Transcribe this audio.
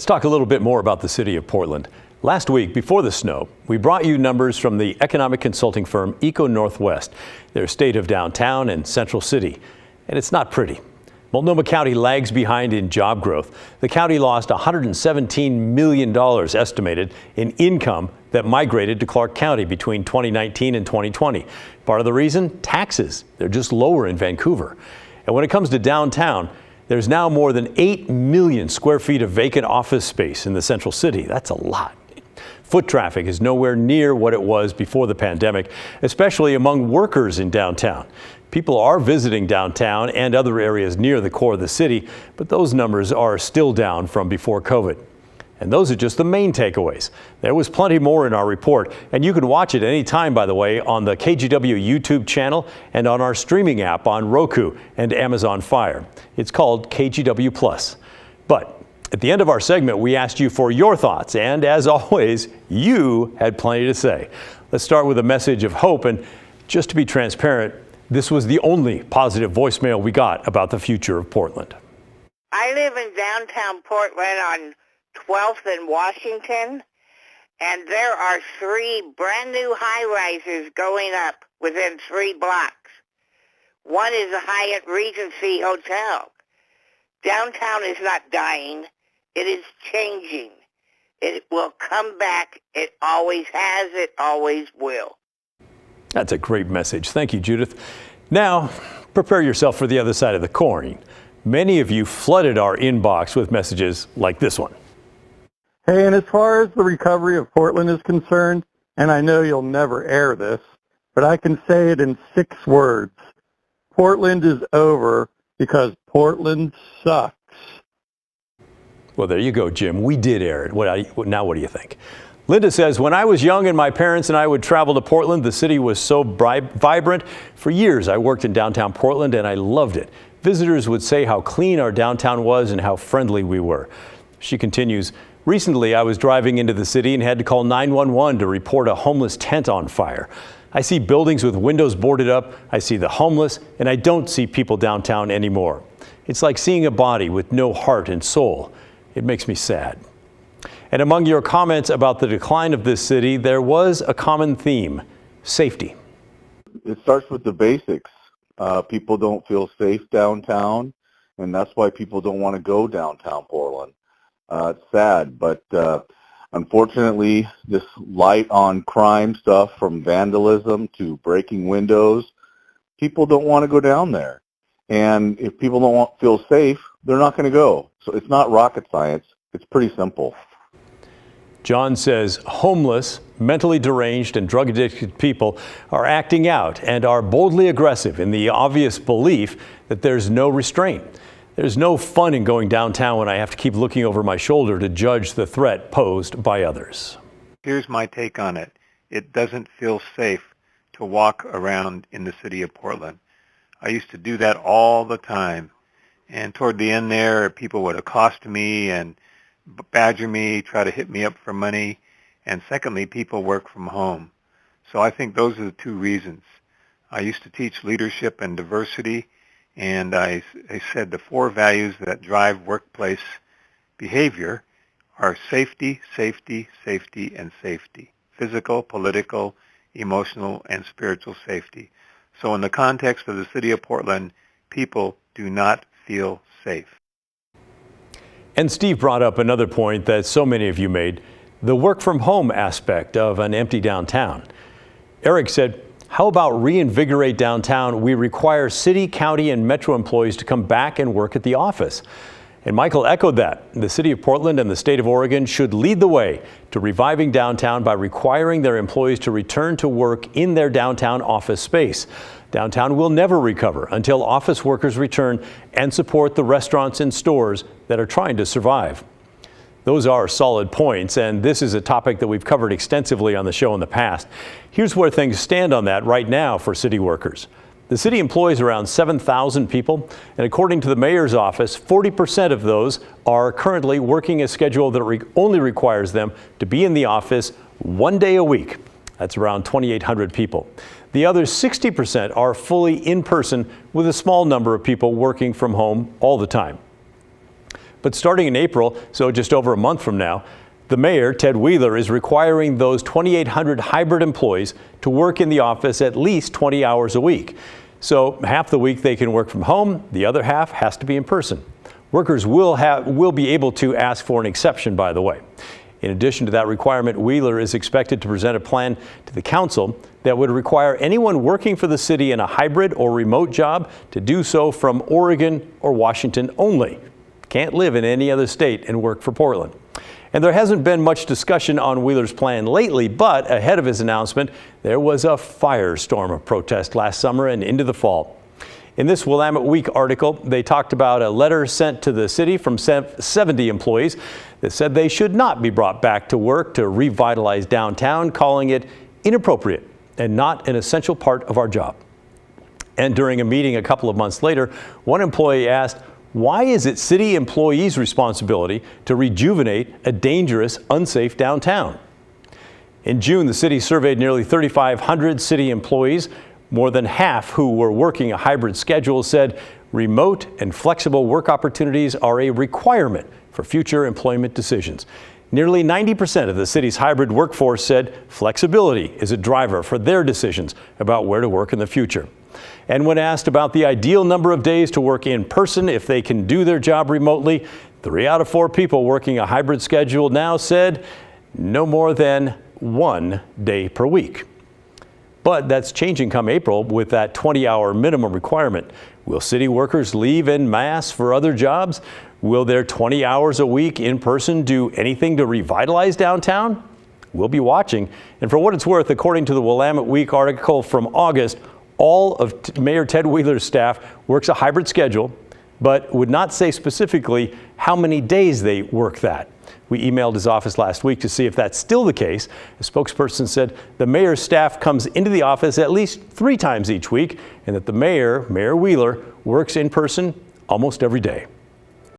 Let's talk a little bit more about the city of Portland. Last week, before the snow, we brought you numbers from the economic consulting firm Eco Northwest, their state of downtown and central city. And it's not pretty. Multnomah County lags behind in job growth. The county lost $117 million estimated in income that migrated to Clark County between 2019 and 2020. Part of the reason? Taxes. They're just lower in Vancouver. And when it comes to downtown, there's now more than 8 million square feet of vacant office space in the central city. That's a lot. Foot traffic is nowhere near what it was before the pandemic, especially among workers in downtown. People are visiting downtown and other areas near the core of the city, but those numbers are still down from before COVID. And those are just the main takeaways. There was plenty more in our report, and you can watch it anytime, by the way, on the KGW YouTube channel and on our streaming app on Roku and Amazon Fire. It's called KGW Plus. But at the end of our segment, we asked you for your thoughts, and as always, you had plenty to say. Let's start with a message of hope, and just to be transparent, this was the only positive voicemail we got about the future of Portland. I live in downtown Portland on 12th and Washington, and there are 3 brand new high-rises going up within 3 blocks. One is a Hyatt Regency Hotel. Downtown is not dying. It is changing. It will come back. It always has. It always will. That's a great message. Thank you, Judith. Now, prepare yourself for the other side of the coin. Many of you flooded our inbox with messages like this one. Hey, and as far as the recovery of Portland is concerned, and I know you'll never air this, but I can say it in 6 words. Portland is over because Portland sucks. Well, there you go, Jim. We did air it. Now what do you think? Linda says, when I was young and my parents and I would travel to Portland, the city was so vibrant. For years, I worked in downtown Portland and I loved it. Visitors would say how clean our downtown was and how friendly we were. She continues, recently, I was driving into the city and had to call 911 to report a homeless tent on fire. I see buildings with windows boarded up, I see the homeless, and I don't see people downtown anymore. It's like seeing a body with no heart and soul. It makes me sad. And among your comments about the decline of this city, there was a common theme: safety. It starts with the basics. People don't feel safe downtown, and that's why people don't want to go downtown Portland. It's sad, but unfortunately, this light on crime stuff, from vandalism to breaking windows, people don't want to go down there. And if people don't feel safe, they're not going to go. So it's not rocket science. It's pretty simple. John says homeless, mentally deranged, and drug-addicted people are acting out and are boldly aggressive in the obvious belief that there's no restraint. There's no fun in going downtown when I have to keep looking over my shoulder to judge the threat posed by others. Here's my take on it. It doesn't feel safe to walk around in the city of Portland. I used to do that all the time. And toward the end there, people would accost me and badger me, try to hit me up for money. And secondly, people work from home. So I think those are the 2 reasons. I used to teach leadership and diversity, and I said the 4 values that drive workplace behavior are safety, safety, safety, and safety. Physical, political, emotional, and spiritual safety. So in the context of the city of Portland, people do not feel safe. And Steve brought up another point that so many of you made, the work from home aspect of an empty downtown. Eric said, how about reinvigorate downtown? We require city, county, and metro employees to come back and work at the office. And Michael echoed that. The city of Portland and the state of Oregon should lead the way to reviving downtown by requiring their employees to return to work in their downtown office space. Downtown will never recover until office workers return and support the restaurants and stores that are trying to survive. Those are solid points, and this is a topic that we've covered extensively on the show in the past. Here's where things stand on that right now for city workers. The city employs around 7,000 people, and according to the mayor's office, 40% of those are currently working a schedule that only requires them to be in the office 1 day a week. That's around 2,800 people. The other 60% are fully in person, with a small number of people working from home all the time. But starting in April, so just over a month from now, the mayor, Ted Wheeler, is requiring those 2,800 hybrid employees to work in the office at least 20 hours a week. So half the week they can work from home, the other half has to be in person. Workers will be able to ask for an exception, by the way. In addition to that requirement, Wheeler is expected to present a plan to the council that would require anyone working for the city in a hybrid or remote job to do so from Oregon or Washington only. Can't live in any other state and work for Portland. And there hasn't been much discussion on Wheeler's plan lately, but ahead of his announcement, there was a firestorm of protest last summer and into the fall. In this Willamette Week article, they talked about a letter sent to the city from 70 employees that said they should not be brought back to work to revitalize downtown, calling it inappropriate and not an essential part of our job. And during a meeting a couple of months later, one employee asked, why is it city employees' responsibility to rejuvenate a dangerous, unsafe downtown? In June, the city surveyed nearly 3,500 city employees. More than half who were working a hybrid schedule said remote and flexible work opportunities are a requirement for future employment decisions. Nearly 90% of the city's hybrid workforce said flexibility is a driver for their decisions about where to work in the future. And when asked about the ideal number of days to work in person if they can do their job remotely, 3 out of 4 people working a hybrid schedule now said no more than 1 day per week. But that's changing come April with that 20-hour minimum requirement. Will city workers leave en masse for other jobs? Will their 20 hours a week in person do anything to revitalize downtown? We'll be watching. And for what it's worth, according to the Willamette Week article from August, all of Mayor Ted Wheeler's staff works a hybrid schedule, but would not say specifically how many days they work that. We emailed his office last week to see if that's still the case. A spokesperson said the mayor's staff comes into the office at least 3 times each week and that the mayor, Mayor Wheeler, works in person almost every day.